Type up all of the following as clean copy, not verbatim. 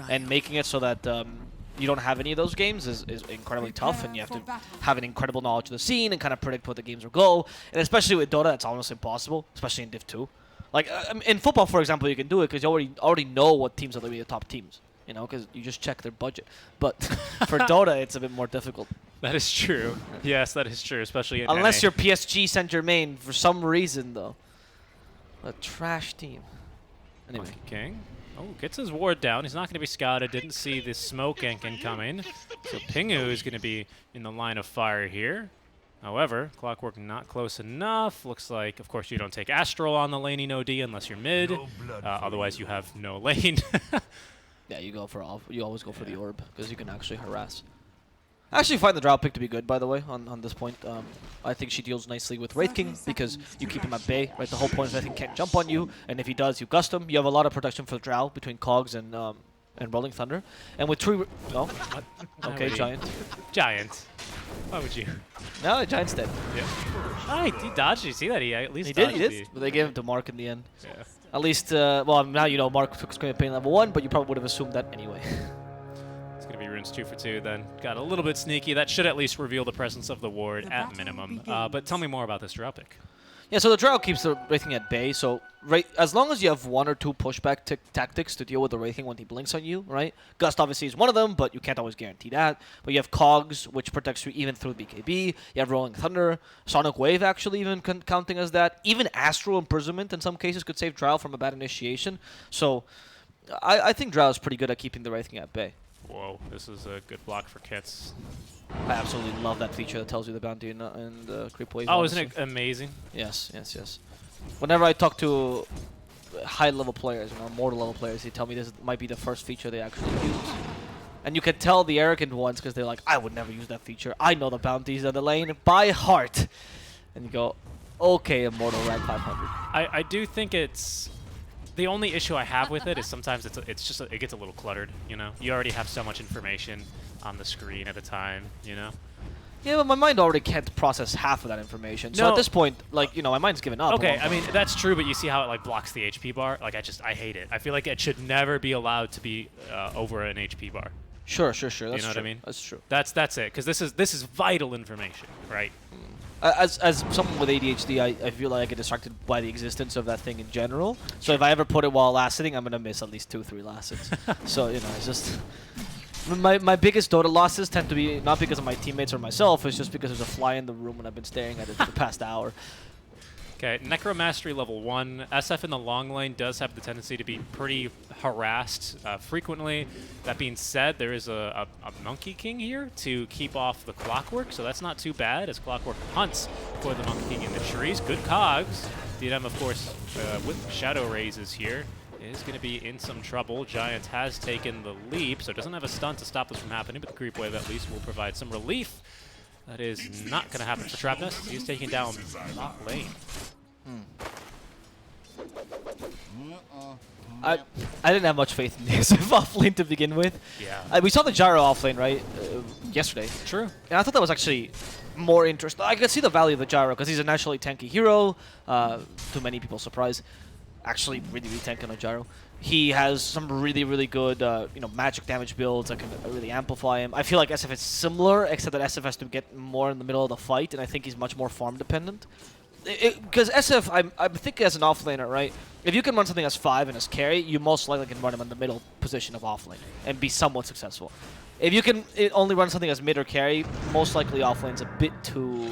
And making it so that you don't have any of those games is incredibly tough, and you have to have an incredible knowledge of the scene and kind of predict what the games will go. And especially with Dota, it's almost impossible, especially in Div 2. Like in football, for example, you can do it because you already know what teams are going to be the top teams, you know, because you just check their budget. But for Dota, it's a bit more difficult. That is true. Yes, that is true, especially in Unless NA. you're PSG Saint-Germain for some reason, though. A trash team. Anyway. Monkey King. Oh, gets his ward down. He's not going to be scouted. Didn't see the smoke incoming. So Pingu is going to be in the line of fire here. However, Clockwork not close enough. Looks like, of course, you don't take Astral on the laning no D unless you're mid. Otherwise, you have no lane. Yeah, you always go for the orb because you can actually harass. I actually find the Drow pick to be good, by the way, on this point. I think she deals nicely with Wraith King because you keep him at bay, right? The whole point is Wraith King can't jump on you, and if he does, you gust him. You have a lot of protection for the Drow between Cogs and Rolling Thunder. And with three... No? What? Okay, Giant. Giant. Why would you? No, Giant's dead. Yeah. Oh, he dodged. You see that? He at least He dodged did. But they gave him to Mark in the end. Yeah. At least, well, now you know Mark took Scream Pain level 1, but you probably would have assumed that anyway. It's going to be runes 2 for 2 then. Got a little bit sneaky. That should at least reveal the presence of the ward at minimum. But tell me more about this Drow pick. Yeah, so the Drow keeps the Wraith King at bay, so as long as you have 1 or 2 pushback tactics to deal with the Wraith King when he blinks on you, right? Gust obviously is one of them, but you can't always guarantee that. But you have Cogs, which protects you even through BKB. You have Rolling Thunder, Sonic Wave actually even counting as that. Even Astral Imprisonment in some cases could save Drow from a bad initiation. So I think Drow is pretty good at keeping the Wraith King at bay. Whoa, this is a good block for Kits. I absolutely love that feature that tells you the bounty and creep wave. Oh, honestly. isn't it amazing? Yes. Whenever I talk to high-level players, mortal level players, they tell me this might be the first feature they actually use. And you can tell the arrogant ones because they're like, I would never use that feature. I know the bounties of the lane by heart. And you go, okay, Immortal rank 500. I do think it's... The only issue I have with it is sometimes it gets a little cluttered, you know? You already have so much information on the screen at a time, you know? Yeah, but my mind already can't process half of that information. So at this point, like, my mind's given up. Okay, I mean, that's true, but you see how it, like, blocks the HP bar? Like, I hate it. I feel like it should never be allowed to be over an HP bar. Sure. That's you know what I mean? That's true. That's it, because this is vital information, right? As someone with ADHD, I feel like I get distracted by the existence of that thing in general. So if I ever put it while last sitting, I'm going to miss at least 2-3 last sits. So, it's just... My biggest Dota losses tend to be not because of my teammates or myself, it's just because there's a fly in the room when I've been staring at it for the past hour. Okay, Necromastery level 1. SF in the long lane does have the tendency to be pretty harassed frequently. That being said, there is a Monkey King here to keep off the Clockwork, so that's not too bad as Clockwork hunts for the Monkey King in the trees. Good cogs. DDM, of course, with Shadow Raises here, is going to be in some trouble. Giant has taken the leap, so doesn't have a stun to stop this from happening, but the Creep Wave at least will provide some relief. That is not going to happen for Trapnest. He's taking down bot lane. I didn't have much faith in the SF offlane to begin with. Yeah. We saw the Gyro offlane, right, yesterday. True. And I thought that was actually more interesting. I could see the value of the Gyro because he's a naturally tanky hero. To many people's surprise. Actually really tanky on a Gyro. He has some really good magic damage builds that can really amplify him. I feel like SF is similar, except that SF has to get more in the middle of the fight, and I think he's much more farm dependent. Because SF, I'm thinking as an offlaner, right? If you can run something as 5 and as carry, you most likely can run him in the middle position of offlane and be somewhat successful. If you can only run something as mid or carry, most likely offlane's a bit too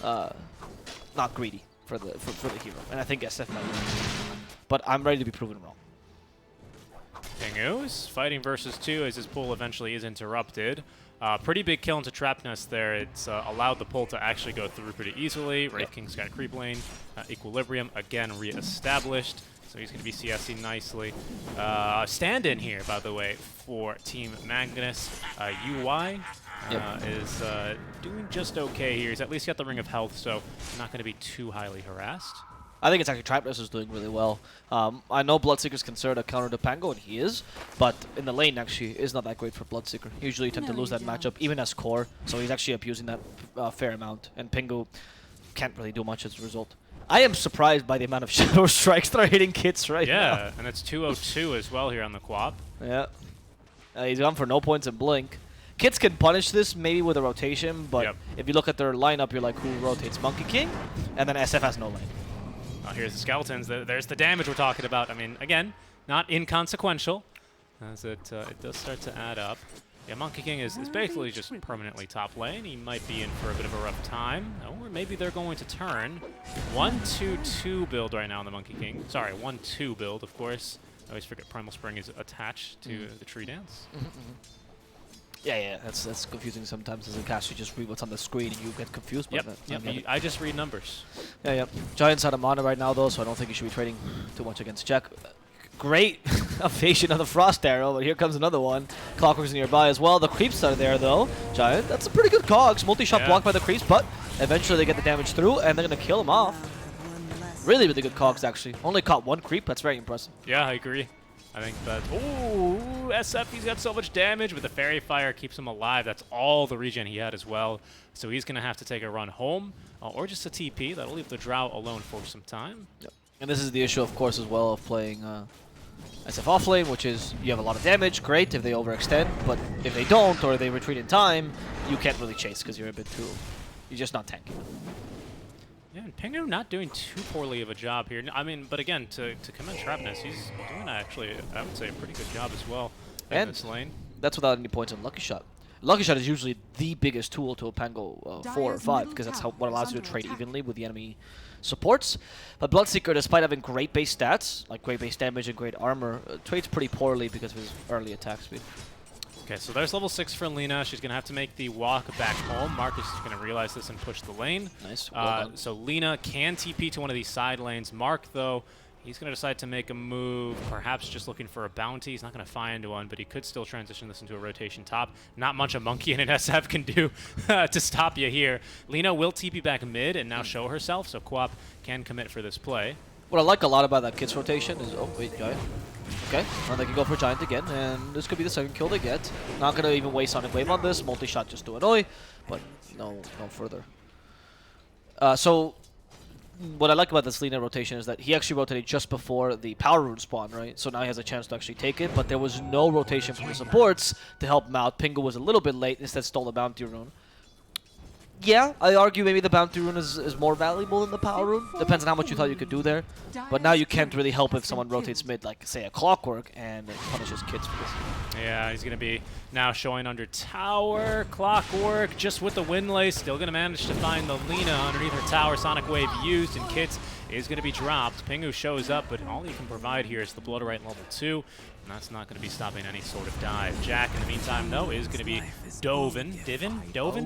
not greedy for the hero, and I think SF might be. But I'm ready to be proven wrong. Pingu's fighting versus 2 as his pull eventually is interrupted. Pretty big kill into Trapnest there. It's allowed the pull to actually go through pretty easily. Wraith King's got creep lane. Equilibrium again re-established. So he's going to be CSing nicely. Stand-in here, by the way, for Team Magnus. UI is doing just okay here. He's at least got the Ring of Health, so not going to be too highly harassed. I think it's actually Trapnest is doing really well. I know Bloodseeker's considered a counter to Pango, and he is, but in the lane actually is not that great for Bloodseeker. Usually you tend to lose that matchup, even as core, so he's actually abusing that fair amount, and Pingu can't really do much as a result. I am surprised by the amount of Shadow Strikes that are hitting Kits right now. Yeah, and it's 202 as well here on the Quap. Yeah. He's gone for no points and blink. Kids can punish this maybe with a rotation, but if you look at their lineup, you're like, who rotates Monkey King? And then SF has no lane. Oh, here's the skeletons. There's the damage we're talking about. I mean, again, not inconsequential, as it does start to add up. Yeah, Monkey King is basically just permanently top lane. He might be in for a bit of a rough time, or maybe they're going to turn. 1-2-2 build right now on the Monkey King. Sorry, 1-2 build, of course. I always forget Primal Spring is attached to the tree dance. Yeah, that's confusing sometimes as a caster. You just read what's on the screen and you get confused by that. I just read numbers. Yeah. Giant's out of mana right now, though, so I don't think you should be trading too much against Jack. Great evasion of the Frost Arrow, but here comes another one. Clockwork's nearby as well. The creeps are there, though. Giant, that's a pretty good cogs. Multi-shot blocked by the creeps, but eventually they get the damage through, and they're going to kill him off. Really, really good cogs, actually. Only caught one creep. That's very impressive. Yeah, I agree. I think that... Ooh, SF, he's got so much damage, but the Fairy Fire keeps him alive. That's all the regen he had as well. So he's going to have to take a run home, or just a TP. That'll leave the Drow alone for some time. Yep. And this is the issue, of course, as well, of playing SF offlane, which is you have a lot of damage. Great if they overextend, but if they don't, or they retreat in time, you can't really chase because you're a bit too... You're just not tanky. Yeah, and Pingu not doing too poorly of a job here. I mean, but again, to commend Trapness, he's doing actually, I would say, a pretty good job as well in this lane. That's without any points on Lucky Shot. Lucky Shot is usually the biggest tool to a Pango 4 or 5 because that's what allows you to trade evenly with the enemy supports. But Bloodseeker, despite having great base stats, like great base damage and great armor, trades pretty poorly because of his early attack speed. Okay, so there's level 6 for Lina. She's going to have to make the walk back home. Marcus is going to realize this and push the lane. Nice. Well so Lina can TP to one of these side lanes. Mark, though, he's going to decide to make a move, perhaps just looking for a bounty. He's not going to find one, but he could still transition this into a rotation top. Not much a Monkey and an SF can do to stop you here. Lina will TP back mid and now show herself, so Quap can commit for this play. What I like a lot about that Kids rotation is... Oh, wait, Giant. Okay, and they can go for Giant again, and this could be the second kill they get. Not going to even waste Sonic Wave on this. Multi-shot just to annoy, but no further. So, what I like about this Lina rotation is that he actually rotated just before the Power Rune spawn, right? So now he has a chance to actually take it, but there was no rotation from the supports to help him out. Pingu was a little bit late, instead stole the Bounty Rune. Yeah, I argue maybe the Bounty Rune is more valuable than the Power Rune. Depends on how much you thought you could do there. But now you can't really help if someone rotates mid, like, say, a Clockwork, and it punishes Kids for this. Yeah, he's going to be now showing under tower. Clockwork just with the Windlace. Still going to manage to find the Lina underneath her tower. Sonic Wave used, and Kids is going to be dropped. Pingu shows up, but all he can provide here is the Bloodright level 2. And that's not going to be stopping any sort of dive. Jack, in the meantime, though, is going to be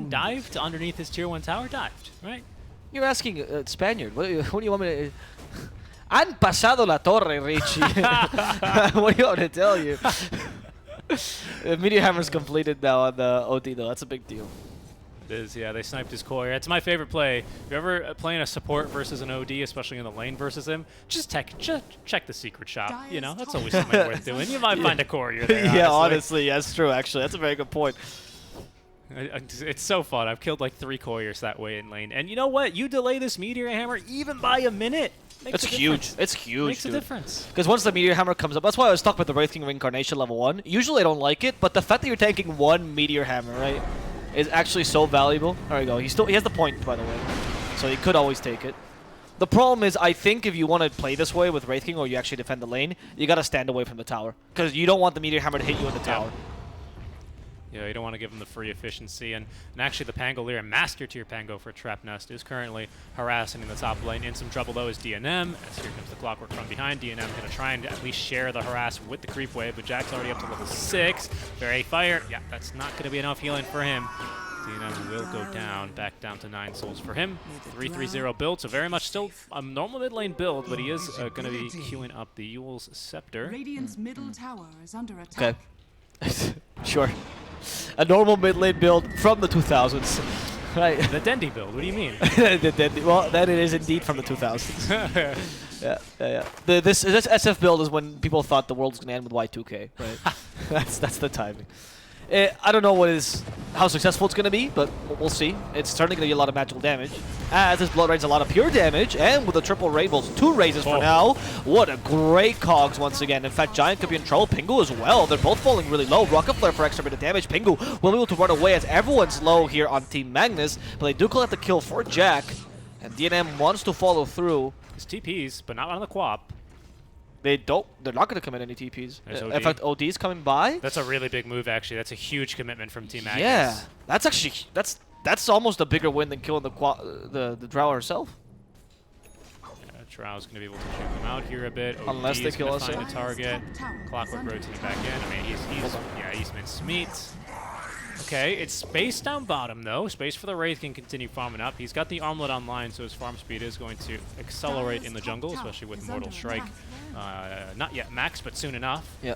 dived underneath his tier 1 tower. Dived, right? You're asking Spaniard. What do you want me to... Han pasado la torre, Richie. What do you want me to tell you? Meteor Hammer's completed now on the OD, though. That's a big deal. It is, yeah. They sniped his core. It's my favorite play. If you're ever playing a support versus an OD, especially in the lane versus him, just check the secret shop. You know, that's always something worth doing. You might find a courier there, yeah, honestly, that's true, actually. That's a very good point. It's so fun. I've killed like 3 couriers that way in lane. And you know what? You delay this Meteor Hammer even by a minute. It's huge. It's huge, Makes a difference. Because once the Meteor Hammer comes up, that's why I was stuck with the Wraith King Reincarnation level 1. Usually I don't like it, but the fact that you're taking 1 Meteor Hammer, right, is actually so valuable. There we go. He has the point, by the way, so he could always take it. The problem is, I think if you want to play this way with Wraith King, or you actually defend the lane, you got to stand away from the tower, because you don't want the Meteor Hammer to hit you in the tower. Yeah, you don't want to give him the free efficiency. And actually, the Pangolier, Master Tier Pango for Trap Nest, is currently harassing in the top lane. In some trouble, though, is DNM. As here comes the Clockwork from behind. DNM going to try and at least share the harass with the creep wave, but Jack's already up to level 6. Fairy Fire. Yeah, that's not going to be enough healing for him. DNM will go down, back down to 9 souls for him. 3-3-0 build, so very much still a normal mid lane build, but he is going to be queuing up the Yule's Scepter. Radiant's middle tower is under attack. Okay. Sure. A normal mid lane build from the 2000s. Right. The Dendi build, what do you mean? Well, that it is indeed from the 2000s. Yeah. This SF build is when people thought the world was going to end with Y2K, right? That's the timing. I don't know what is how successful it's going to be, but we'll see. It's certainly going to be a lot of magical damage, as this Blood Rain's a lot of pure damage, and with the triple Rainbows, 2 raises for now. What a great cogs once again. In fact, Giant could be in trouble. Pingu as well. They're both falling really low. Rocket Flare for extra bit of damage. Pingu will be able to run away as everyone's low here on Team Magnus, but they do collect the kill for Jack, and DNM wants to follow through. His TPs, but not on the Quap. They're not going to commit any TPs. There's In fact, OD is coming by. That's a really big move, actually. That's a huge commitment from Team Magnus. Yeah, that's actually that's almost a bigger win than killing the Drow herself. Drow's going to be able to check them out here a bit. Unless OD they is kill gonna us. find the target. Clockwork rotating back in. I mean, he's been smeet. Okay, it's space down bottom though. Space for the Wraith can continue farming up. He's got the armlet online, so his farm speed is going to accelerate in the jungle, especially with Mortal Strike. Not yet max, but soon enough. Yeah.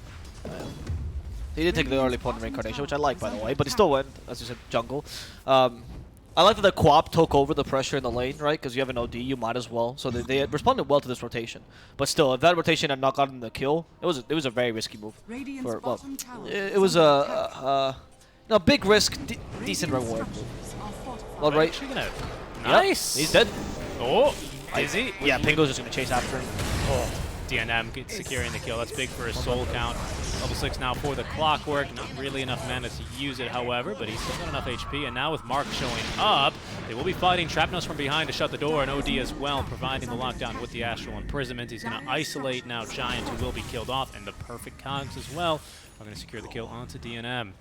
He did take the early point of Reincarnation, which I like, by the way, but he still went, as you said, jungle. I like that the Quap took over the pressure in the lane, right? Because you have an OD, you might as well. So they responded well to this rotation. But still, if that rotation had not gotten the kill, it was a very risky move. It was a big risk, decent reward. Well, right? Nice. Yep, he's dead. Oh, is he? Yeah, Pingu's just gonna chase after him. Oh, DNM securing the kill. That's big for his soul count. Level 6 now for the Clockwork. Not really enough mana to use it, however, but he's still got enough HP. And now with Mark showing up, they will be fighting Trapnose from behind to shut the door, and OD as well, providing the lockdown with the Astral Imprisonment. He's going to isolate now Giant, who will be killed off, and the perfect cogs as well are going to secure the kill onto DNM.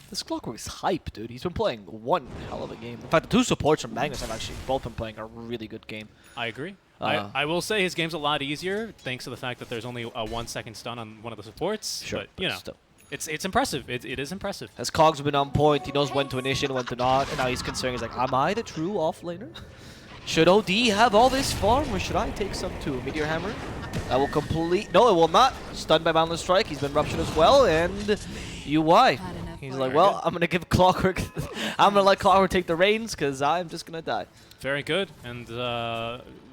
This Clockwork is hype, dude. He's been playing one hell of a game. In fact, the 2 supports from Magnus have actually both been playing a really good game. I agree. I will say his game's a lot easier thanks to the fact that there's only a 1-second stun on one of the supports. Sure, but you know, still. it's impressive. It is impressive. His cogs have been on point. He knows when to initiate and when to not. And now he's considering, he's like, am I the true offlaner? Should OD have all this farm, or should I take some too? Meteor Hammer. That will complete. No, it will not. Stunned by Boundless Strike. He's been ruptured as well. And UI. He's like, well, I'm going to give Clockwork. I'm going to let Clockwork take the reins because I'm just going to die. Very good. And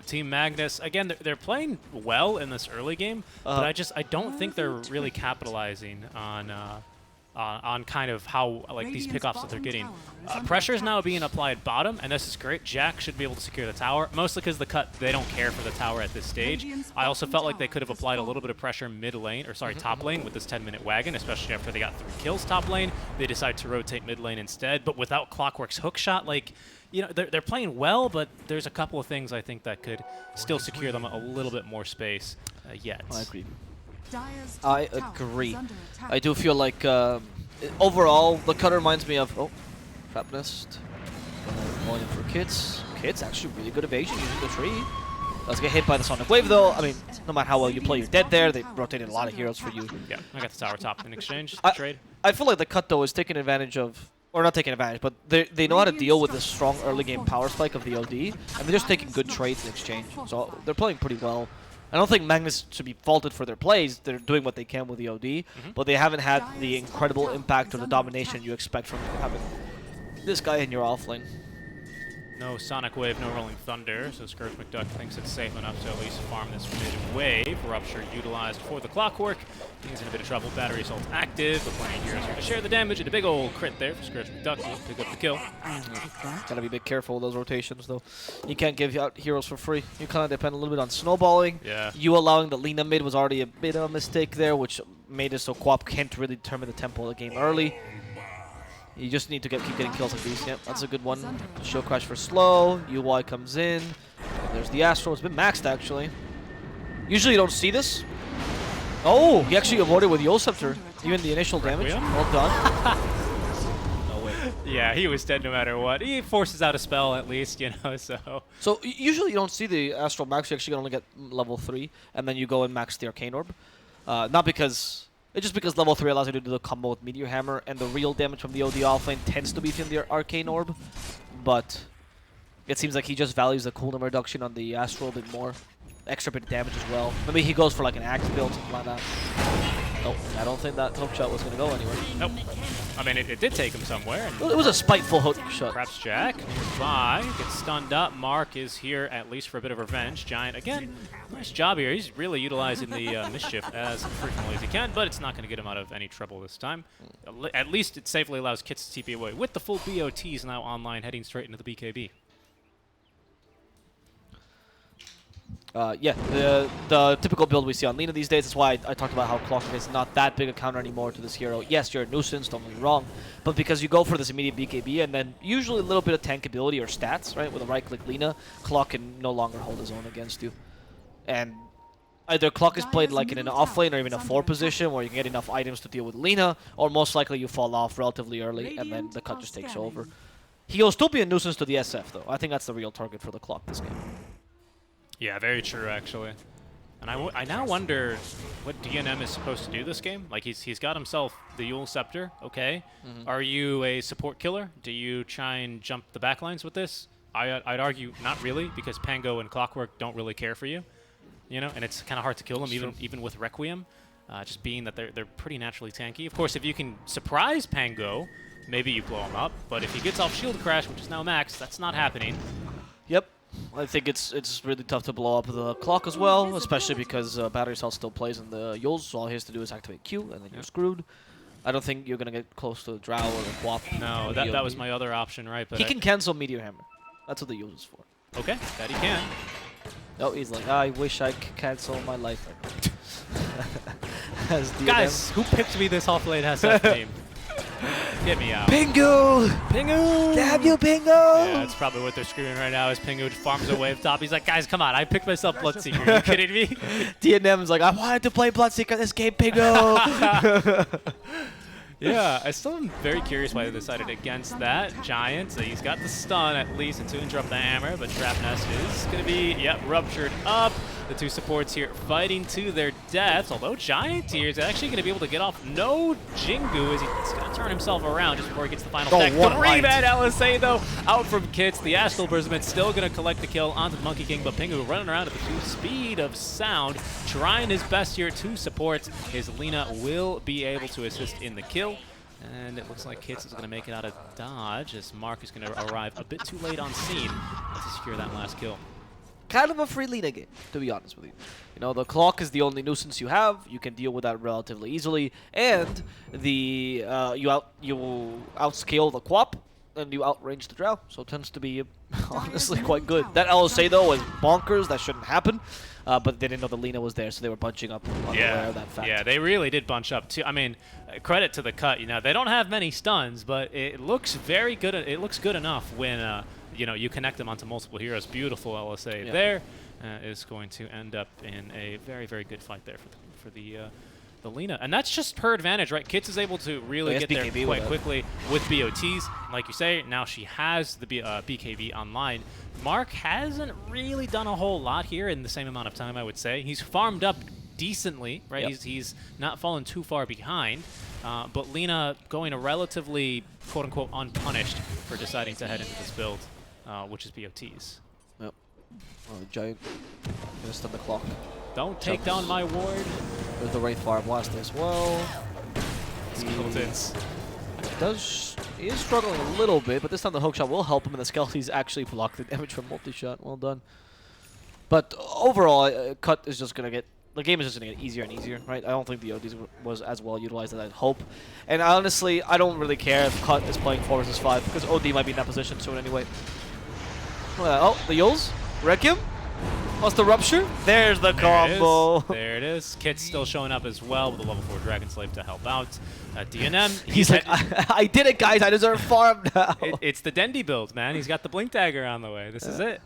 Team Magnus, again, they're playing well in this early game, but I don't think they're really capitalizing on kind of how these pickoffs that they're getting. Pressure is now being applied bottom, and this is great. Jack should be able to secure the tower, mostly because the cut, they don't care for the tower at this stage. I also felt like they could have applied a little bit of pressure mid lane, or sorry, top lane with this 10-minute wagon, especially after they got 3 kills top lane. They decide to rotate mid lane instead, but without Clockwork's hook shot, you know, they're playing well, but there's a couple of things I think that could still secure them a little bit more space yet. I agree. I agree. I do feel like overall the cut reminds me of Trap Nest. Going in for Kits. Kits actually really good evasion using the tree. Let's get hit by the Sonic Wave though. I mean, no matter how well you play, you're dead there. They rotated a lot of heroes for you. Yeah, I got the tower top in exchange. Trade. I feel like the cut though is taking advantage of, or not taking advantage, but they know how to deal with the strong early game power spike of the OD, and they're just taking good trades in exchange. So they're playing pretty well. I don't think Magnus should be faulted for their plays. They're doing what they can with the OD, but they haven't had the incredible impact or the domination you expect from having this guy in your offlane. No Sonic Wave, no Rolling Thunder, so Scourge McDuck thinks it's safe enough to at least farm this mid-wave. Rupture utilized for the Clockwork. He's in a bit of trouble. Battery Assault active, but plenty of heroes here to share the damage, and a big old crit there for Scourge McDuck to pick up the kill. Gotta be a bit careful with those rotations, though. You can't give out heroes for free. You kind of depend a little bit on snowballing. Yeah. You allowing the Lina mid was already a bit of a mistake there, which made it so Quap can't really determine the tempo of the game early. You just need to keep getting kills like these. Yep, that's a good one. Show Crash for slow. UI comes in. And there's the Astro. It's been maxed, actually. Usually you don't see this. Oh, he actually avoided with Yo Scepter. Even the initial damage. Well done. No way. Yeah, he was dead no matter what. He forces out a spell at least, you know, so. So usually you don't see the Astral max. You actually only get level 3. And then you go and max the Arcane Orb. Not because... It's just because level 3 allows you to do the combo with Meteor Hammer, and the real damage from the OD offlane tends to be from the Arcane Orb. But it seems like he just values the cooldown reduction on the Astral a bit more. Extra bit of damage as well. Maybe he goes for like an Axe build, something like that. Nope, I don't think that hook shot was going to go anywhere. Nope. I mean, it did take him somewhere. And it was a spiteful hook shot. perhaps Jack. by. Gets stunned up. Mark is here at least for a bit of revenge. Giant, again, nice job here. He's really utilizing the mischief as frequently as he can, but it's not going to get him out of any trouble this time. At least it safely allows Kits to TP away with the full BOTs now online, heading straight into the BKB. Yeah, the typical build we see on Lina these days. That's why I talked about how Clockwork is not that big a counter anymore to this hero. Yes, you're a nuisance, don't get me wrong, but because you go for this immediate BKB and then usually a little bit of tank ability or stats, right? With a right-click Lina, Clock can no longer hold his own against you. And either Clock is played like in an off lane or even a 4 position where you can get enough items to deal with Lina, or most likely you fall off relatively early and then the cut just takes over. He'll still be a nuisance to the SF though. I think that's the real target for the Clock this game. Yeah, very true, actually. And I now wonder what DNM is supposed to do this game. Like, he's got himself the Yule Scepter, okay. Are you a support killer? Do you try and jump the backlines with this? I'd argue not really, because Pango and Clockwork don't really care for you. You know, and it's kind of hard to kill them, even with Requiem, just being that they're pretty naturally tanky. Of course, if you can surprise Pango, maybe you blow him up. But if he gets off Shield Crash, which is now max, that's not happening. Yep. I think it's really tough to blow up the Clock as well, especially because Battery Cell still plays in the Yules, so all he has to do is activate Q, and then you're screwed. I don't think you're going to get close to the Drow or the Quap. No, that was my other option, right? But he can cancel Meteor Hammer. That's what the Yules is for. Okay, that he can. Oh, he's like, I wish I could cancel my life. Guys, who picked me this off lane SF team? Get me out. Pingu! Pingu! Damn you, Pingu! Yeah, that's probably what they're screaming right now as Pingu farms away up top. He's like, guys, come on. I picked myself Bloodseeker. Are you kidding me? DNM's like, I wanted to play Bloodseeker this game, Pingu! Yeah, I still am very curious why they decided against that. Giant, so he's got the stun at least and to interrupt the hammer, but Trap Nest is going to be, ruptured up. The two supports here fighting to their deaths, although Giant here is actually going to be able to get off no Jingu as he's going to turn himself around just before he gets the final tech. 3-man LSA though, out from Kits. The Astral Berserkman still going to collect the kill onto the Monkey King, but Pingu running around at the speed of sound, trying his best here to support. His Lina will be able to assist in the kill. And it looks like Kits is going to make it out of dodge as Mark is going to arrive a bit too late on scene to secure that last kill. Kind of a free Lina game, to be honest with you. You know, the Clock is the only nuisance you have. You can deal with that relatively easily, and the you outscale the Quap and you outrange the Drow, so it tends to be honestly quite good. That LSA though was bonkers. That shouldn't happen, but they didn't know the Lina was there, so they were bunching up unaware of that fact. Yeah, they really did bunch up too. I mean, credit to the cut. You know, they don't have many stuns, but it looks very good. It looks good enough when you know, you connect them onto multiple heroes. Beautiful LSA there is going to end up in a very, very good fight there for the Lina. And that's just her advantage, right? Kits is able to really get there quite quickly with BOTs. Like you say, now she has the BKB online. Mark hasn't really done a whole lot here in the same amount of time, I would say. He's farmed up decently, right? He's not fallen too far behind. But Lina going a relatively, quote-unquote, unpunished for deciding to head into this build, which is BOTs. Yep. Oh, Giant gonna stun the Clock. Don't take down my ward. There's the Wraith Fire Blast as well. Skeletons. He is struggling a little bit, but this time the hookshot will help him, and the Skellies actually block the damage from multi-shot. Well done. But overall, Cut is just gonna get. The game is just going to get easier and easier, right? I don't think the ODs was as well utilized as I'd hope. And honestly, I don't really care if Cut is playing 4 versus 5, because OD might be in that position soon anyway. Oh, the Yules? Requiem? What's the Rupture? There's the combo. There it is. Kit's still showing up as well with a level 4 Dragon Slave to help out. DNM. He's like, I did it, guys. I deserve farm now. It's the Dendy build, man. He's got the Blink Dagger on the way. This is it.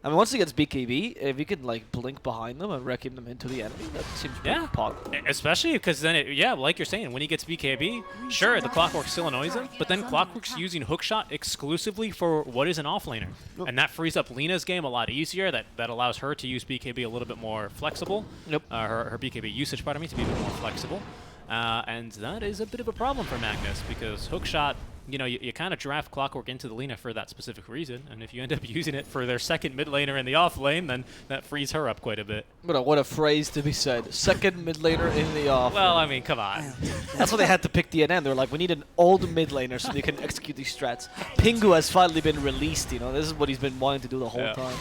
I mean, once he gets BKB, if you can like blink behind them and Requiem them into the enemy, that seems pretty popular. Especially because then, like you're saying, when he gets BKB, sure, the Clockwork still annoys him, but then Clockwork's using Hookshot exclusively for what is an offlaner. And that frees up Lina's game a lot easier. That allows her to use BKB a little bit more flexible. Her BKB usage, pardon me, to be a bit more flexible. And that is a bit of a problem for Magnus because Hookshot you know, you kind of draft Clockwork into the Lina for that specific reason, and if you end up using it for their second mid laner in the off lane, then that frees her up quite a bit. What a phrase to be said. Second mid laner in the off. Well, I mean, come on. That's why they had to pick DNM. They were like, we need an old mid laner so they can execute these strats. Pingu has finally been released, you know. This is what he's been wanting to do the whole time.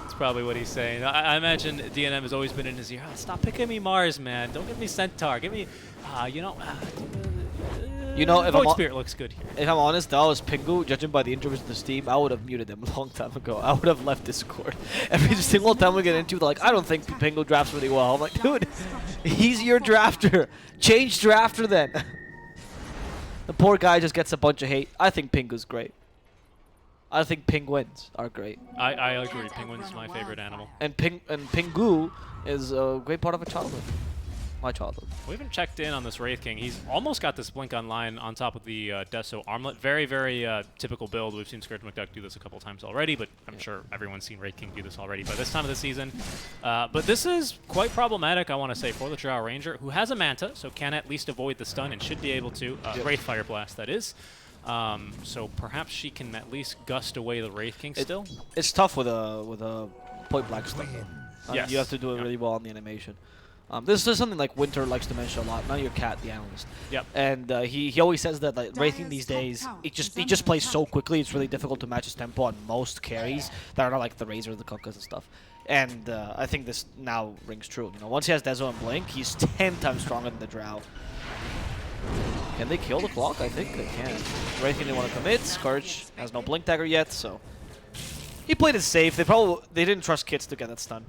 That's probably what he's saying. I imagine DNM has always been in his ear. Oh, stop picking me Mars, man. Don't give me Centaur. Give me, if Spirit looks good here. If I'm honest, that was Pingu. Judging by the interviews in the Steam, I would have muted him a long time ago. I would have left Discord. Every single time we get into, they're like, I don't think Pingu drafts really well. I'm like, dude, he's your drafter. Change drafter then. The poor guy just gets a bunch of hate. I think Pingu's great. I think penguins are great. I agree. Penguin's my favorite animal. And Pingu is a great part of a childhood. My childhood. We haven't checked in on this Wraith King. He's almost got this Blink online on top of the Deso Armlet. Very, very typical build. We've seen Scourge McDuck do this a couple times already, but I'm sure everyone's seen Wraith King do this already by this time of the season. But this is quite problematic, I want to say, for the Drow Ranger, who has a Manta, so can at least avoid the stun and should be able to. Wraith Fire Blast, that is. So perhaps she can at least gust away the Wraith King still. It's tough with a point blank stun. Yes. You have to do it really well on the animation. This is something like Winter likes to mention a lot. Not your cat, the analyst. Yep. And he always says that like Wraithing these days, he just plays so quickly. It's really difficult to match his tempo on most carries that are not like the Razor, the Kunkkas and stuff. And I think this now rings true. You know, once he has Deso and Blink, he's 10 times stronger than the Drow. Can they kill the clock? I think they can. Wraithing didn't want to commit. Scourge has no Blink Dagger yet, so he played it safe. They didn't trust Kits to get that stun.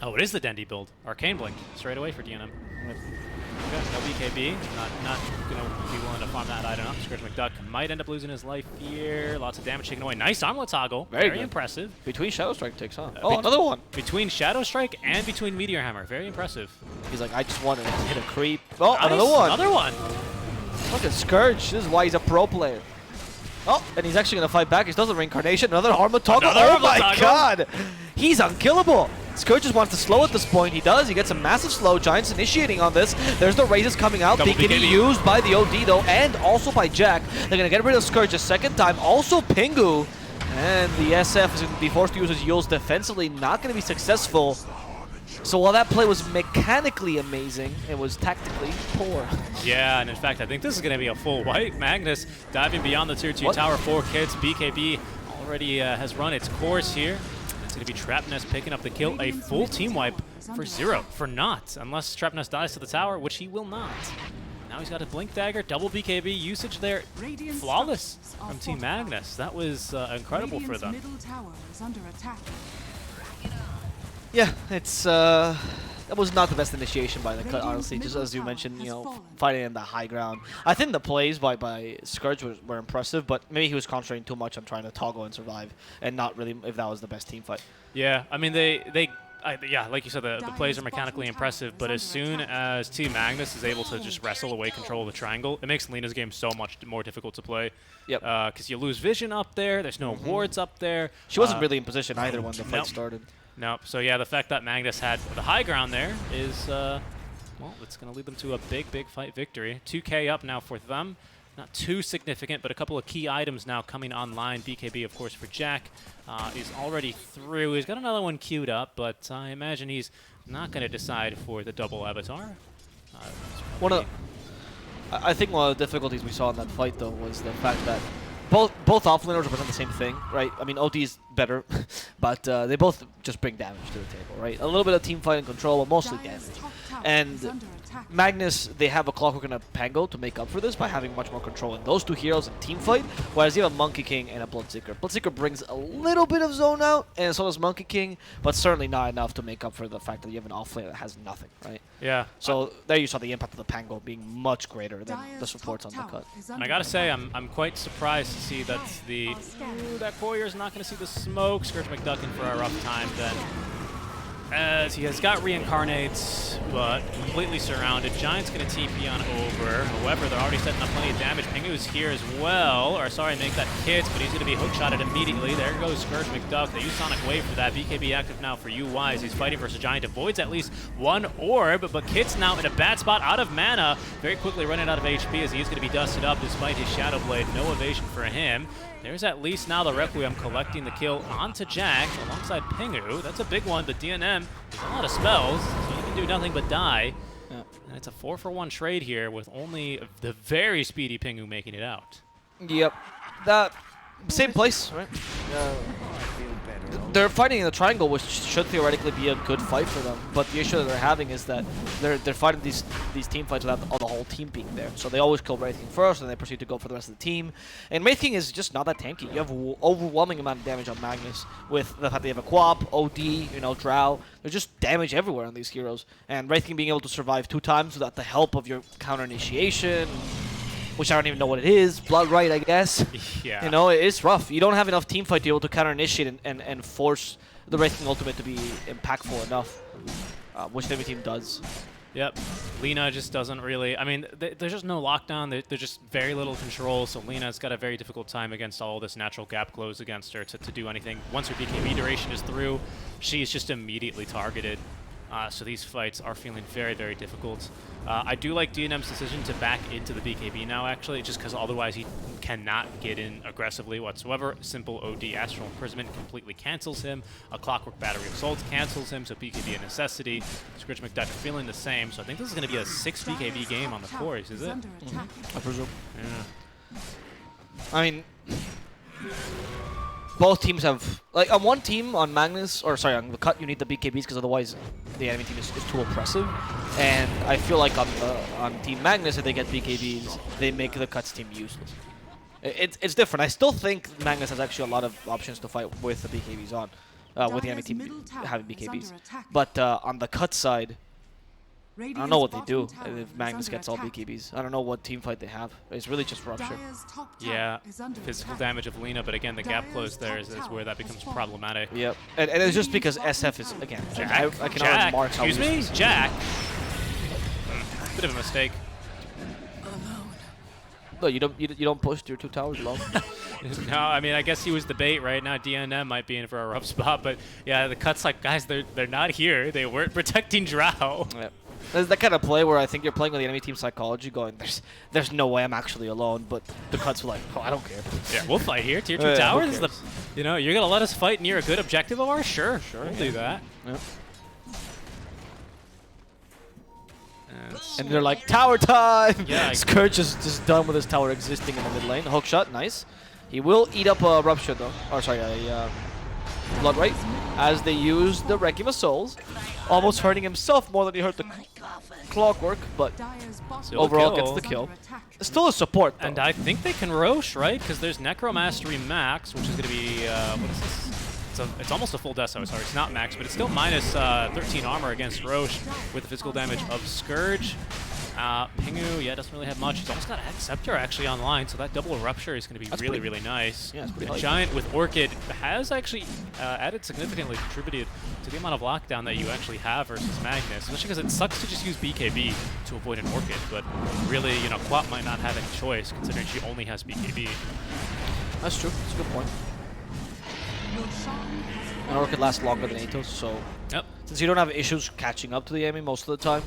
Oh, it is the Dendy build. Arcane Blink straight away for DNM. Okay, no BKB. Not going to be willing to farm that item up. Scourge McDuck might end up losing his life here. Lots of damage taken away. Nice armlet toggle. Very impressive. Between Shadow Strike takes on. Another one. Between Shadow Strike and between Meteor Hammer. Very impressive. He's like, I just wanted to hit a creep. Oh, nice. Another one. Another one. Look at Scourge. This is why he's a pro player. Oh, and he's actually going to fight back. He does the reincarnation. Another armlet toggle. Oh my god. He's unkillable. Scourge just wants to slow at this point. He does. He gets a massive slow. Giants initiating on this. There's the raises coming out. BKB used by the OD though, and also by Jack. They're going to get rid of Scourge a second time. Also Pingu. And the SF is going to be forced to use his Yules defensively. Not going to be successful. So while that play was mechanically amazing, it was tactically poor. Yeah, and in fact, I think this is going to be a full wipe. Magnus diving beyond the tier 2 tower. 4 kids. BKB already has run its course here. It's going to be Trapnest picking up the kill. A full team wipe for 0 for naught, unless Trapnest dies to the tower, which he will not. Now he's got a Blink Dagger, double BKB usage there. Flawless from Team Magnus. That was incredible for them. Yeah, it's that was not the best initiation by the cut, honestly. Just as you mentioned, you know, fighting in the high ground. I think the plays by Scourge were impressive, but maybe he was concentrating too much on trying to toggle and survive, and not really if that was the best team fight. Yeah, I mean yeah, like you said, the plays are mechanically impressive, but as soon as Team Magnus is able to just wrestle away control of the triangle, it makes Lina's game so much more difficult to play. Yep. Because you lose vision up there. There's no wards up there. She wasn't really in position either when the fight started. Nope. So yeah, the fact that Magnus had the high ground there is, well, it's going to lead them to a big, big fight victory. 2K up now for them. Not too significant, but a couple of key items now coming online. BKB, of course, for Jack. He's already through. He's got another one queued up, but I imagine he's not going to decide for the double avatar. I think one of the difficulties we saw in that fight, though, was the fact that both offlaners represent the same thing, right? I mean, OT is better, but they both just bring damage to the table, right? A little bit of team fight and control, but mostly damage. And Magnus, they have a Clockwork and a Pango to make up for this by having much more control in those two heroes in team fight, whereas you have a Monkey King and a Bloodseeker. Bloodseeker brings a little bit of zone out, and so does Monkey King, but certainly not enough to make up for the fact that you have an offlaner that has nothing, right? Yeah. So there you saw the impact of the Pango being much greater than the supports on the cut. And I gotta say, I'm quite surprised to see that that Courier's not gonna see the smoke. Scourge McDuck in for a rough time then. As he has got reincarnates, but completely surrounded. Giant's going to TP on over. However, they're already setting up plenty of damage. Pingu's here as well. Or sorry, make that kit, but he's going to be hookshotted immediately. There goes Scourge McDuck. They use Sonic Wave for that. BKB active now for UI as he's fighting versus Giant. Avoids at least one orb, but Kit's now in a bad spot, out of mana. Very quickly running out of HP as he's going to be dusted up despite his Shadow Blade. No evasion for him. There's at least now the Requiem collecting the kill onto Jack alongside Pingu. That's a big one, but DNM has a lot of spells, so he can do nothing but die. Yeah. And it's a 4-for-1 trade here with only the very speedy Pingu making it out. Yep. That same place, right? They're fighting in the triangle, which should theoretically be a good fight for them. But the issue that they're having is that they're fighting these team fights without the whole team being there. So they always kill Wraith King first, and they proceed to go for the rest of the team. And Wraith King is just not that tanky. You have overwhelming amount of damage on Magnus with the fact they have a Quap, OD, you know, Drow. There's just damage everywhere on these heroes. And Wraith King being able to survive 2 times without the help of your counter initiation, which I don't even know what it is. Blood Right, I guess. Yeah. You know, it's rough. You don't have enough team fight to be able to counter-initiate and force the Wraith King ultimate to be impactful enough, which every team does. Yep. Lina just doesn't really... I mean, there's just no lockdown. There's just very little control, so Lina's got a very difficult time against all this natural gap close against her to do anything. Once her BKB duration is through, she's just immediately targeted. So these fights are feeling very, very difficult. I do like DNM's decision to back into the BKB now, actually, just because otherwise he cannot get in aggressively whatsoever. Simple OD Astral Imprisonment completely cancels him. A Clockwork Battery of Souls cancels him, so BKB a necessity. Scourge McDuck feeling the same, so I think this is going to be a 6 BKB game on the course, is it? I presume. Yeah. I mean... Both teams have, like, on one team, on Magnus, or sorry, on the cut, you need the BKBs because otherwise the enemy team is too oppressive. And I feel like on Team Magnus, if they get BKBs, they make the cuts team useless. It's different. I still think Magnus has actually a lot of options to fight with the BKBs on, with the enemy team having BKBs. But on the cut side, I don't know what they do if Magnus gets all BKBs. I don't know what team fight they have. It's really just Rupture. Yeah, physical damage of Lina, but again, the gap close there is where that becomes problematic. Yep, and it's just because SF is, again, Jack, I cannot mark how excuse me? Jack? Bit of a mistake. No, you don't push your 2 towers alone. No, I mean, I guess he was the bait right now. DNM might be in for a rough spot, but yeah, the cut's like, guys, they're not here. They weren't protecting Drow. Yep. There's that kind of play where I think you're playing with the enemy team psychology, going, there's no way I'm actually alone, but the cuts were like, oh, I don't care. Yeah, we'll fight here. Tier 2 tower. This is the, you know, you're gonna let us fight near a good objective of ours? Sure, we'll do that. Yep. And they're like, tower time! Yeah, Scourge is just done with his tower existing in the mid lane. Hook shot, nice. He will eat up a Rupture though. Or sorry, a Blood Right, as they use the Requiem of Souls. Almost hurting himself more than he hurt the Clockwork, but still overall gets the kill. Still a support though. And I think they can Roche, right? Because there's Necromastery Max, which is going to be, what is this? It's almost a full Deso, sorry, it's not max, but it's still minus 13 armor against Roche with the physical damage of Scourge. Pingu, yeah, doesn't really have much. He's almost got Scepter actually online, so that double Rupture is going to be really, really nice. Yeah, it's pretty high. Giant with Orchid has actually added significantly contributed to the amount of lockdown that you actually have versus Magnus, especially because it sucks to just use BKB to avoid an Orchid, but really, you know, Quap might not have any choice considering she only has BKB. That's true, that's a good point. And Orchid lasts longer than Atos, so Yep. Since you don't have issues catching up to the enemy most of the time,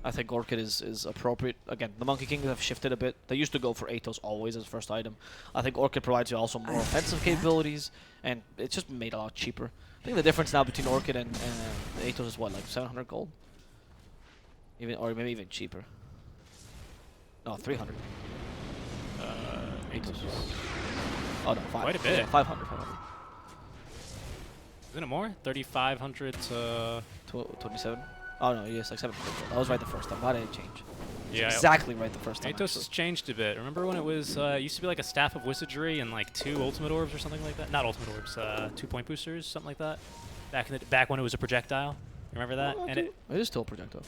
I think Orchid is appropriate. Again, the Monkey Kings have shifted a bit. They used to go for Atos always as first item. I think Orchid provides you also more offensive capabilities, and it's just made a lot cheaper. I think the difference now between Orchid and Atos is what, like 700 gold? Even, or maybe even cheaper. No, 300. Atos. Oh no, 5. Quite a bit. Yeah, 500. Isn't it more? 3,500 to... 27? Oh no, yes, like 700. I was right the first time. Why did it change? Yeah, exactly right the first time. Atos has changed a bit. Remember when it was used to be like a Staff of Wizardry and like 2 Ultimate Orbs or something like that? Not Ultimate Orbs, 2 point boosters, something like that. Back when it was a projectile. Remember that? Oh, and it is still a projectile.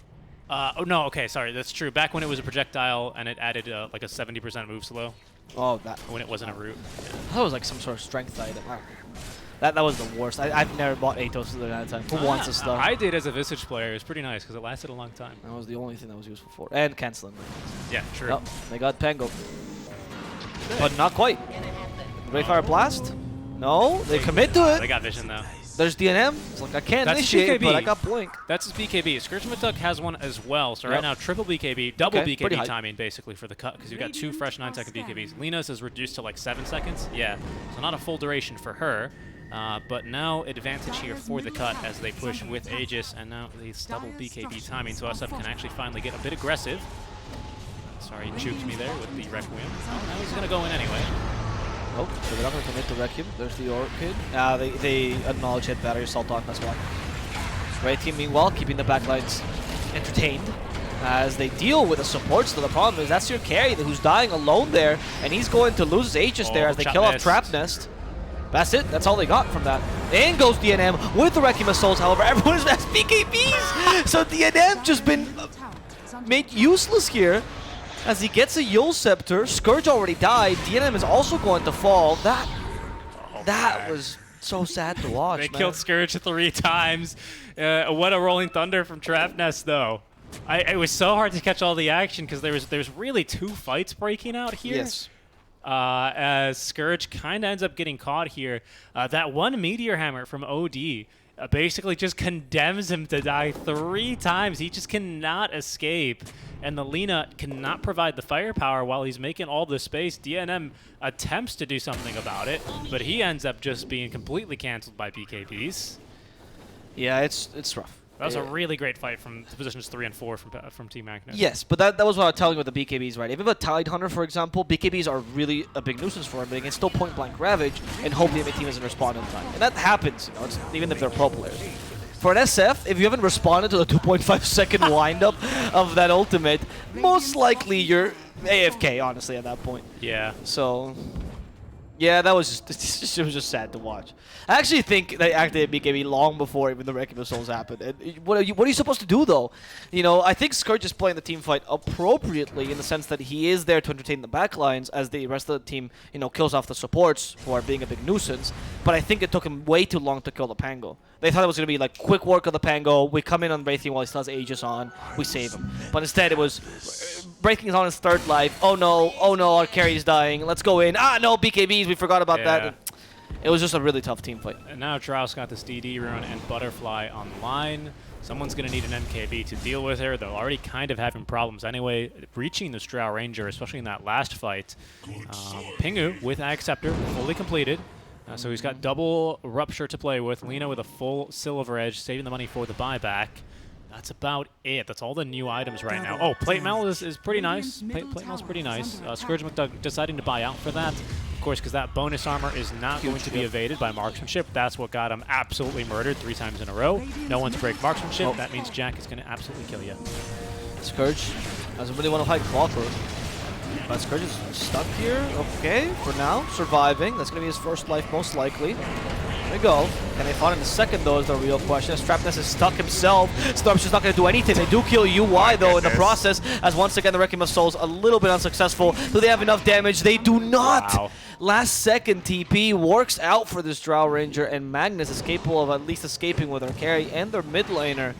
Oh no, okay, sorry, that's true. Back when it was a projectile and it added like a 70% move slow. Oh, that. When it wasn't a root. I thought it was like some sort of strength item. That was the worst. I've never bought Atos at that time. For once a star. I did as a Visage player. It was pretty nice because it lasted a long time. That was the only thing that was useful for. And canceling. Yeah, true. Oh, they got Pango. But not quite. Rayfire Blast? No, they commit to They it. got vision though. There's DNM. It's like I can't That's initiate, BKB. but I got Blink. That's his BKB. Scourge McDuck has one as well. So right Yep. now, triple BKB, double Okay, pretty BKB high. timing basically for the cut because you've got 2 fresh 9-second BKBs. Lina's is reduced to like 7 seconds. Yeah, so not a full duration for her. But now advantage here for the cut as they push with Aegis, and now these double BKB timing, so SF can actually finally get a bit aggressive. Sorry, he juked me there with the Requiem. Oh, now he's going to go in anyway. Oh, so they're not going to commit to Requiem. There's the Orchid. They acknowledge hit battery assault on, that's why. Ray team, meanwhile, keeping the backlines entertained as they deal with the supports. So the problem is that's your carry who's dying alone there, and he's going to lose his Aegis there as they kill off Trap Nest. That's it. That's all they got from that. In goes DNM with the Requiem Assaults. However, everyone has BKBs. So DNM just been made useless here as he gets a Yule Scepter. Scourge already died. DNM is also going to fall. That was so sad to watch. They man. killed Scourge 3 times. What a Rolling Thunder from Trap Nest, though. It was so hard to catch all the action because there's really 2 fights breaking out here. Yes. As Scourge kind of ends up getting caught here. That one Meteor Hammer from OD basically just condemns him to die 3 times. He just cannot escape. And the Lina cannot provide the firepower while he's making all the space. DNM attempts to do something about it, but he ends up just being completely canceled by BKBs. Yeah, it's rough. That was a really great fight from positions 3 and 4 from Team Magnus. Yes, but that was what I was telling you with the BKBs, right? If you have a Tide Hunter, for example, BKBs are really a big nuisance for him, but he can still point-blank Ravage and hope the enemy team doesn't respond in time. And that happens, you know, even if they're pro players. For an SF, if you haven't responded to the 2.5-second windup of that ultimate, most likely you're AFK, honestly, at that point. Yeah. So, yeah, that was just, it was just sad to watch. I actually think they activated BKB long before even the Requiem Souls happened. And what are you supposed to do, though? You know, I think Scourge is playing the team fight appropriately in the sense that he is there to entertain the backlines as the rest of the team, you know, kills off the supports who are being a big nuisance. But I think it took him way too long to kill the Pango. They thought it was going to be like quick work of the Pango. We come in on Wraithing while he still has Aegis on. We save him. But instead it was Wraithing is on his 3rd life. Oh no, our carry is dying. Let's go in. Ah, no, BKBs. We forgot about that. It was just a really tough team fight. And now Drows got this DD rune and Butterfly online. Someone's going to need an MKB to deal with her. They're already kind of having problems anyway, reaching the Drow Ranger, especially in that last fight. Pingu with Ag Scepter fully completed. So he's got double Rupture to play with. Lina with a full Silver Edge, saving the money for the buyback. That's about it. That's all the new items right now. Oh, Plate Mail is pretty nice. Plate Mail's pretty nice. Scourge McDuck deciding to buy out for that. Of course, because that bonus armor is not going to be evaded by marksmanship. That's what got him absolutely murdered 3 times in a row. No one to break marksmanship. Oh. That means Jack is going to absolutely kill you. Scourge doesn't really want to fight Clockwork. But Scourge is stuck here. Okay, for now, surviving. That's going to be his first life, most likely. There we go. Can they find him in the second, though, is the real question. Strapness is stuck himself. Storm's just not going to do anything. They do kill UI, though, in the process, as once again the Requiem of Souls a little bit unsuccessful. Do they have enough damage? They do not! Wow. Last second TP works out for this Drow Ranger, and Magnus is capable of at least escaping with their carry and their mid laner.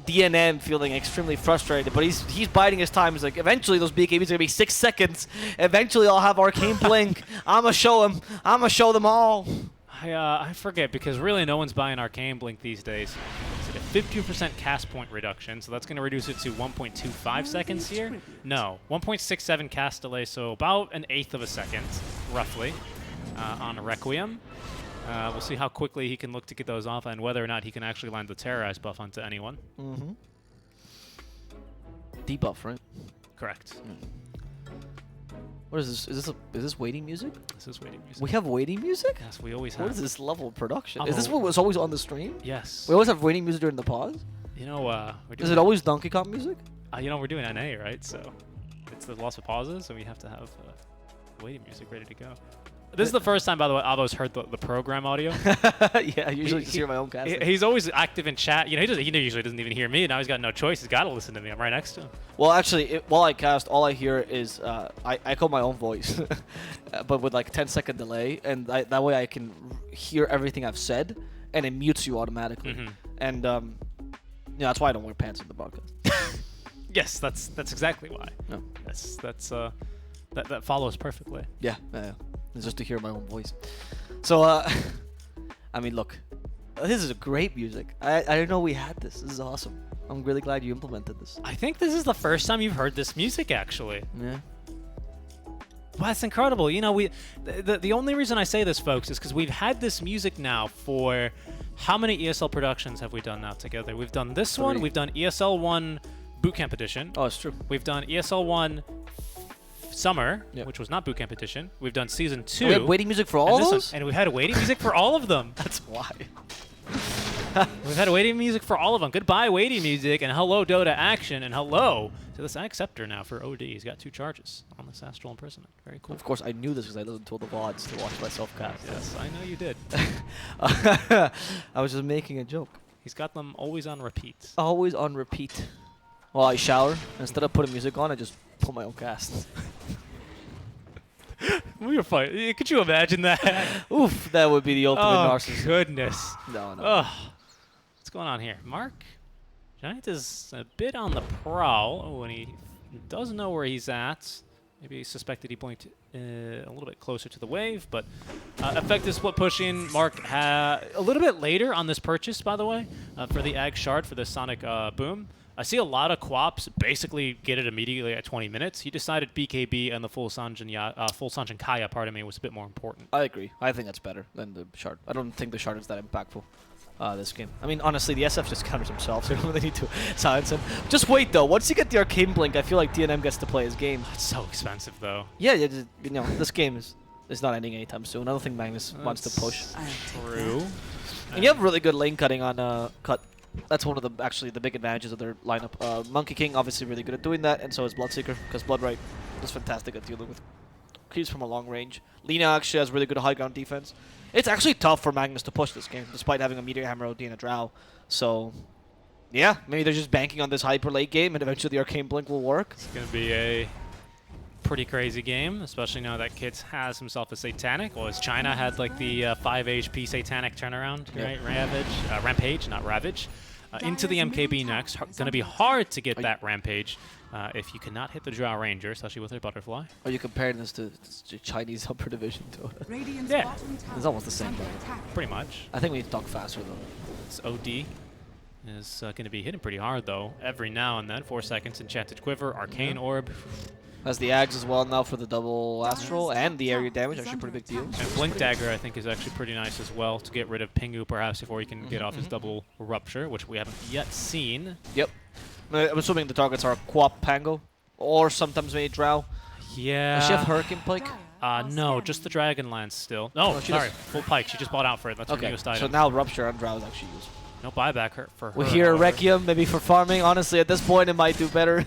DNM feeling extremely frustrated, but he's biding his time. He's like, eventually those BKBs are going to be 6 seconds. Eventually I'll have Arcane Blink. I'm going to show him. I'm going to show them all. I forget, because really no one's buying Arcane Blink these days. It's a 50% cast point reduction, so that's going to reduce it to 1.25 seconds here. No, 1.67 cast delay, so about 1/8 of a second, roughly, on Requiem. We'll see how quickly he can look to get those off and whether or not he can actually land the Terrorize buff onto anyone. Mm-hmm. Debuff, right? Correct. What is this? Is this waiting music? This is waiting music. We have waiting music? Yes, we always have. What is this level of production? I'm Is this what was always on the stream? Yes. We always have waiting music during the pause? You know, we're doing Is it always Donkey Kong music? you know, we're doing NA, right? So it's the loss of pauses, so we have to have waiting music ready to go. This is the first time, by the way, Avo's heard the program audio. Yeah, I usually just hear my own casting. He's always active in chat. You know, he usually doesn't even hear me. Now he's got no choice. He's got to listen to me. I'm right next to him. Well, actually, while I cast, all I hear is I echo my own voice, but with like 10-second delay, and that way I can hear everything I've said, and it mutes you automatically. And yeah, that's why I don't wear pants in the broadcast. Yes, that's exactly why. No. That follows perfectly. Yeah, it's just to hear my own voice. So, I mean, look, this is great music. I didn't know we had this. This is awesome. I'm really glad you implemented this. I think this is the first time you've heard this music, actually. Yeah. Well, that's incredible. You know, the only reason I say this, folks, is because we've had this music now for how many ESL productions have we done now together? We've done this one. We've done ESL 1 Bootcamp Edition. Oh, it's true. We've done ESL 1 Summer, Yep. which was not Bootcamp Edition. We've done Season 2. We had waiting music for all those? And we've had waiting music for all of them. That's why. We've had waiting music for all of them. Goodbye, waiting music, and hello, Dota action, and hello to this Scepter now for OD. He's got 2 charges on this Astral Imprisonment. Very cool. Of course, I knew this because I listened to all the VODs to watch myself cast. Yes, I know you did. I was just making a joke. He's got them always on repeat. Always on repeat. While I shower, instead of putting music on, I just put my own casts. We were fighting. Could you imagine that? Oof, that would be the ultimate Oh, narcissism. goodness. No. Ugh. What's going on here? Mark Giant is a bit on the prowl. Oh, and he doesn't know where he's at. Maybe he suspected he blinked a little bit closer to the wave, but effective split pushing. Mark a little bit later on this purchase, by the way, for the Ag Shard for the Sonic Boom. I see a lot of co-ops basically get it immediately at 20 minutes. He decided BKB and the full Sanjin Kaya, pardon me, was a bit more important. I agree. I think that's better than the shard. I don't think the shard is that impactful this game. I mean, honestly, the SF just counters himself, so you don't really need to silence him. Just wait, though. Once you get the Arcane Blink, I feel like DNM gets to play his game. It's so expensive, though. Yeah, you know, this game is not ending anytime soon. I don't think Magnus wants to push. True. And you have really good lane cutting on Cut. That's one of the big advantages of their lineup. Monkey King obviously really good at doing that, and so is Bloodseeker, because Bloodright is fantastic at dealing with creeps from a long range. Lina actually has really good high ground defense. It's actually tough for Magnus to push this game, despite having a Meteor Hammer OD and a Drow. So, yeah, maybe they're just banking on this hyper late game, and eventually the Arcane Blink will work. It's going to be a pretty crazy game, especially now that Kits has himself a Satanic. Well, as China had like the 5 HP Satanic turnaround, right? Rampage, not Ravage. Into the MKB next. Going to be hard to get that Rampage if you cannot hit the Drow Ranger, especially with their Butterfly. Are you comparing this to Chinese upper division? Yeah. It's almost the same level. Pretty much. I think we need to talk faster, though. This OD is going to be hitting pretty hard, though. Every now and then. 4 seconds, Enchanted Quiver, Arcane Orb. Has the Ags as well now for the double Astral and the area damage, actually pretty big deal. And Blink Dagger, I think, is actually pretty nice as well to get rid of Pingu, perhaps, before he can get off his double Rupture, which we haven't yet seen. Yep. I'm assuming the targets are Quap Pango, or sometimes maybe Drow. Yeah. Does she have Hurricane Pike? No, just the Dragonlance still. No, sorry, full Pike. She just bought out for it. That's her newest item. So now Rupture on Drow is actually used. No buyback for her. We hear Requiem maybe for farming. Honestly, at this point, it might do better.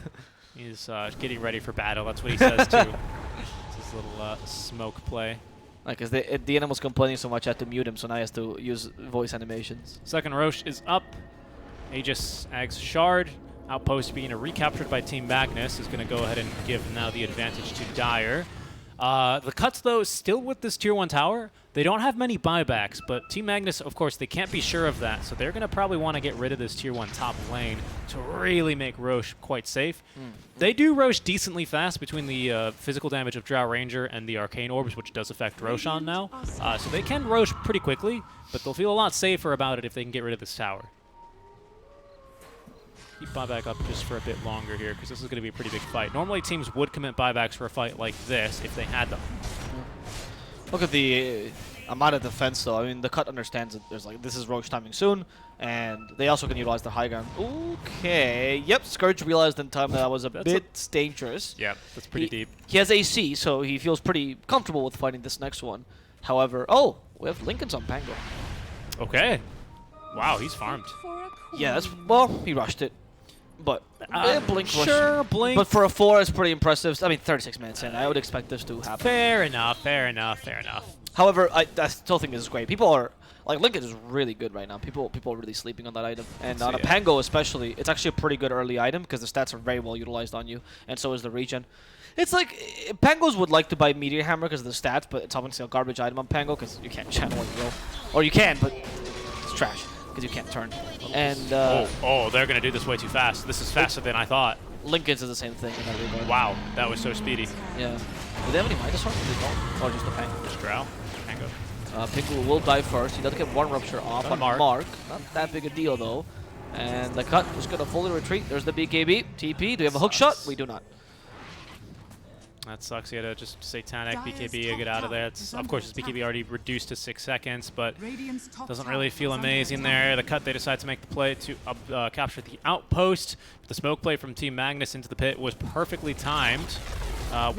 He's getting ready for battle. That's what he says, too. It's his little smoke play. Because the enemy was complaining so much, I had to mute him, so now he has to use voice animations. Second Roche is up. Aegis Ag's Shard. Outpost being recaptured by Team Magnus is going to go ahead and give now the advantage to Dire. The Cuts, though, still with this Tier 1 tower. They don't have many buybacks, but Team Magnus, of course, they can't be sure of that, so they're going to probably want to get rid of this Tier 1 top lane to really make Roche quite safe. They do Roche decently fast between the physical damage of Drow Ranger and the Arcane Orbs, which does affect Roshan now. So they can Roche pretty quickly, but they'll feel a lot safer about it if they can get rid of this tower. Keep buyback up just for a bit longer here, because this is going to be a pretty big fight. Normally, teams would commit buybacks for a fight like this if they had them. Look at the amount of defense, though. I mean, the Cut understands that there's like this is Roche timing soon, and they also can utilize the high ground. Okay. Yep. Scourge realized in time that was a bit dangerous. Yeah, that's pretty deep. He has AC, so he feels pretty comfortable with fighting this next one. However, we have Lincoln's on Pango. Okay. Wow, he's farmed. Yeah, well, he rushed it. But Blink Rush. Sure, Blink. But for a 4, it's pretty impressive. I mean, 36 minutes in. I would expect this to happen. Fair enough, fair enough, fair enough. However, I still think this is great. People are like Lincoln is really good right now. People are really sleeping on that item, and on a Pango especially, it's actually a pretty good early item because the stats are very well utilized on you, and so is the regen. It's like Pangos would like to buy Meteor Hammer because of the stats, but it's obviously a garbage item on Pango because you can't channel it roll, or you can, but it's trash because you can't turn. And they're gonna do this way too fast. This is faster than I thought. Lincoln's is the same thing in that regard. Wow, that was so speedy. Yeah. Do they have any Midas Heart? They don't. Or just the Pango? Just Drow. Pango. Pingu will die first. He does get 1 Rupture off on Mark. Not that big a deal, though. And the cut is going to fully retreat. There's the BKB. TP. Do we have a hook shot? We do not. That sucks. You had to just Satanic BKB to get out of there. Of course, his BKB already reduced to 6 seconds, but doesn't really feel amazing there. The cut, they decide to make the play to capture the outpost. The smoke play from Team Magnus into the pit was perfectly timed.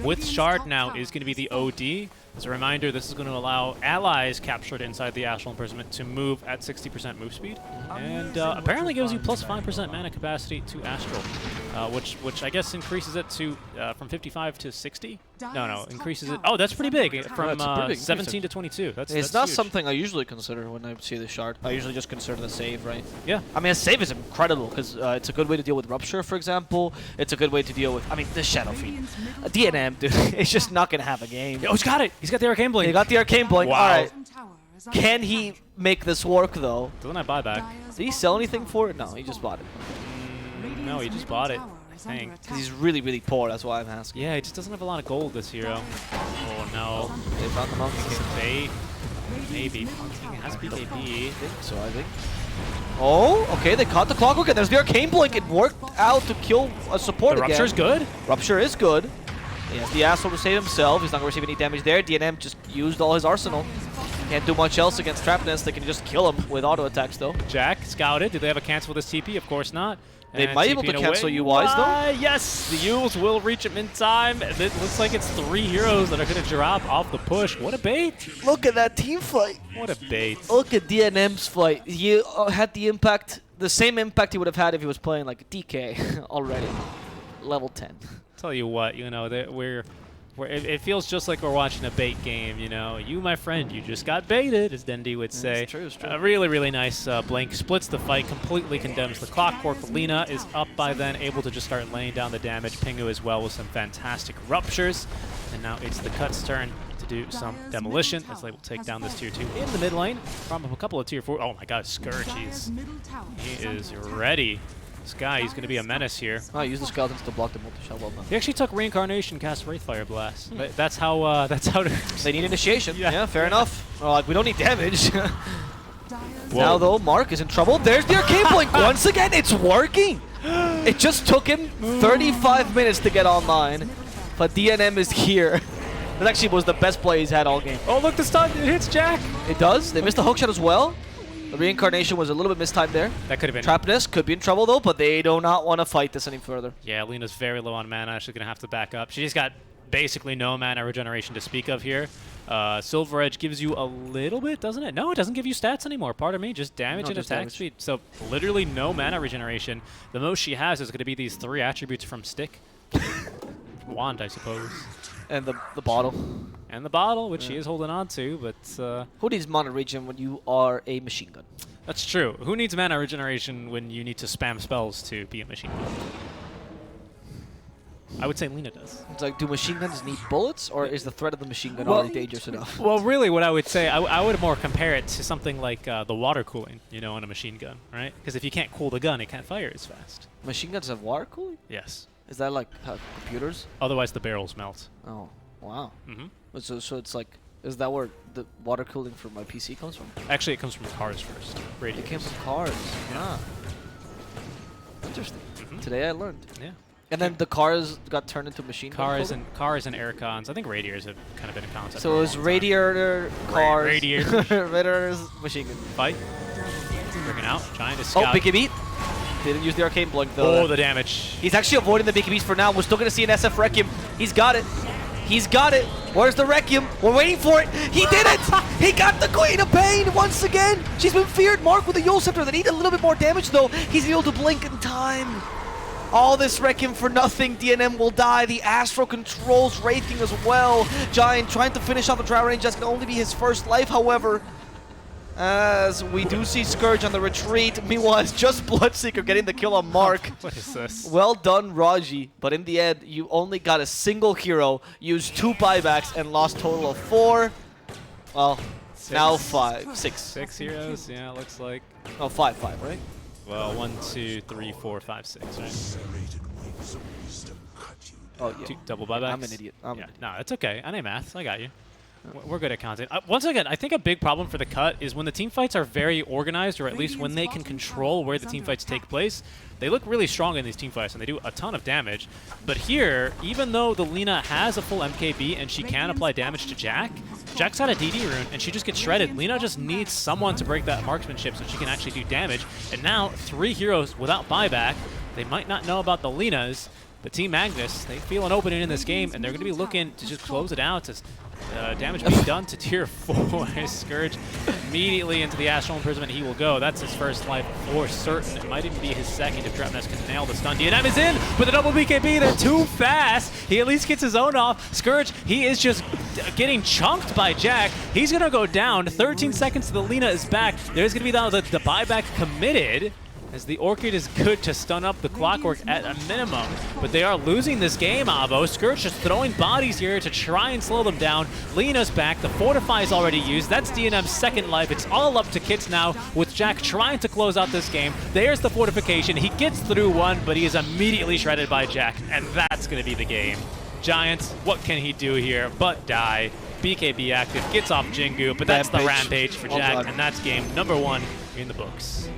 With Shard now is going to be the OD. As a reminder, this is going to allow allies captured inside the Astral Imprisonment to move at 60% move speed, and apparently gives you plus 5% mana capacity to Astral, which I guess increases it to from 55 to 60. No, increases it. Oh, that's pretty big. From 17 to 22. That's not huge. something I usually consider when I see the Shard. I usually just consider the save, right? Yeah. I mean, a save is incredible because it's a good way to deal with Rupture, for example. It's a good way to deal with, I mean, this Shadow Fiend. DNM, dude, it's just not going to have a game. Oh, he's got it. He's got the Arcane Blink. He got the Arcane Blink. Wow. All right. Can he make this work, though? Doesn't have buyback. Did he sell anything for it? No, he just bought it. No, he just bought it, I think. Because he's really, really poor. That's why I'm asking. Yeah, he just doesn't have a lot of gold, this hero. Oh, no. They found the Monkey King. Bait. Maybe. King has BKB. I think. Oh, okay, they caught the Clockwork, and there's the Arcane Blink. It worked out to kill a support The again. Rupture's good. Rupture is good. He has the Asshole to save himself. He's not going to receive any damage there. DNM just used all his arsenal. Can't do much else against Trapness. They can just kill him with auto attacks, though. Jack scouted. Do they have a cancel with this TP? Of course not. They And might be able TP to in cancel away. UIs, though. Yes, the U's will reach him in time. It looks like it's 3 heroes that are going to drop off the push. What a bait. Look at that team fight. What a bait. Look at DNM's fight. He had the impact, the same impact he would have had if he was playing like DK already. Level 10. Tell you what, you know, it feels just like we're watching a bait game, you know. You, my friend, you just got baited, as Dendi would say. It's true, it's true. Really, really nice blink. Splits the fight, completely condemns the Clockwork. Lina is up by then, able to just start laying down the damage. Pingu as well with some fantastic ruptures. And now it's the Cut's turn to do some demolition as they will take down this tier 2 in the mid lane. From a couple of tier 4. Oh my god, Scourge, he is ready. This guy, he's going to be a menace here. Oh, use the skeletons to block the multi-shell. Well done. He actually took Reincarnation, cast Wraithfire Blast. That's how. They need initiation. Yeah, fair enough. Well, like we don't need damage. Whoa. Now though, Mark is in trouble. There's the Arcane Blink once again. It's working. It just took him 35 minutes to get online, but DNM is here. That actually was the best play he's had all game. Oh, look, the stun. It hits Jack. It does. They missed the hookshot as well. The Reincarnation was a little bit mistimed there. That could have been. Trapness could be in trouble though, but they do not want to fight this any further. Yeah, Lina's very low on mana. She's going to have to back up. She's got basically no mana regeneration to speak of here. Silver Edge gives you a little bit, doesn't it? No, it doesn't give you stats anymore. Pardon me, just damage and attack speed. So literally no mana regeneration. The most she has is going to be these 3 attributes from Stick. Wand, I suppose. And the bottle. And the bottle, which she is holding on to, but... Who needs mana regen when you are a machine gun? That's true. Who needs mana regeneration when you need to spam spells to be a machine gun? I would say Lina does. It's like, do machine guns need bullets, or is the threat of the machine gun already dangerous enough? Well, really, what I would say, I would more compare it to something like the water cooling, you know, on a machine gun, right? Because if you can't cool the gun, it can't fire as fast. Machine guns have water cooling? Yes. Is that like computers? Otherwise, the barrels melt. Oh, wow. Mm-hmm. So it's like, is that where the water cooling for my PC comes from? Actually, it comes from cars first. It came from cars. Yeah. Interesting. Mm-hmm. Today I learned. Yeah. And then the cars got turned into machine cars gun and air cons. I think radiators have kind of been a concept. So it was radiator, cars, radiators, machine gun. Fight. Breaking out, trying to scout. Oh, BKB. Didn't use the Arcane Blink though. Oh, the damage. He's actually avoiding the BKBs for now. We're still going to see an SF Requiem. He's got it. He's got it. Where's the Requiem? We're waiting for it. He did it. He got the Queen of Pain once again. She's been feared. Mark with the Yule Scepter. They need a little bit more damage though. He's able to blink in time. All this wrecking for nothing. DNM will die. The Astro controls Wraith King as well. Giant trying to finish off the Drow range. That's going to only be his first life, however. As we do see Scourge on the retreat. Meanwhile, it's just Bloodseeker getting the kill on Mark. What is this? Well done, Raji. But in the end, you only got a single hero, used 2 buybacks, and lost total of 4. Well, now 5, 6. 6 heroes, yeah, it looks like. Oh, 5, right? Well, 1, 2, 3, 4, 5, 6, right? Oh, yeah. 2 double buybacks. I'm an idiot. Yeah, no, it's okay. I know math. I got you. We're good at counting. Once again, I think a big problem for the cut is when the team fights are very organized, or at least when they can control where the team fights take place. They look really strong in these team fights, and they do a ton of damage. But here, even though the Lina has a full MKB and she can apply damage to Jack, Jack's got a DD rune, and she just gets shredded. Lina just needs someone to break that marksmanship so she can actually do damage. And now, 3 heroes without buyback. They might not know about the Linas, but Team Magnus, they feel an opening in this game, and they're going to be looking to just close it out. Damage being done to tier 4. Scourge immediately into the Astral Imprisonment. He will go. That's his first life for certain. It might even be his second if Trapnest can nail the stun. DNM is in with a double BKB. They're too fast. He at least gets his own off. Scourge, he is just getting chunked by Jack. He's going to go down. 13 seconds to the Lina is back. There's going to be the buyback committed, as the Orchid is good to stun up the Clockwork at a minimum. But they are losing this game, Avo. Scourge just throwing bodies here to try and slow them down. Lina's back. The Fortify is already used. That's DNM's second life. It's all up to Kits now, with Jack trying to close out this game. There's the Fortification. He gets through one, but he is immediately shredded by Jack, and that's going to be the game. Giants, what can he do here but die? BKB active, gets off Jingu, but that's the Rampage for Jack, and that's game number 1 in the books.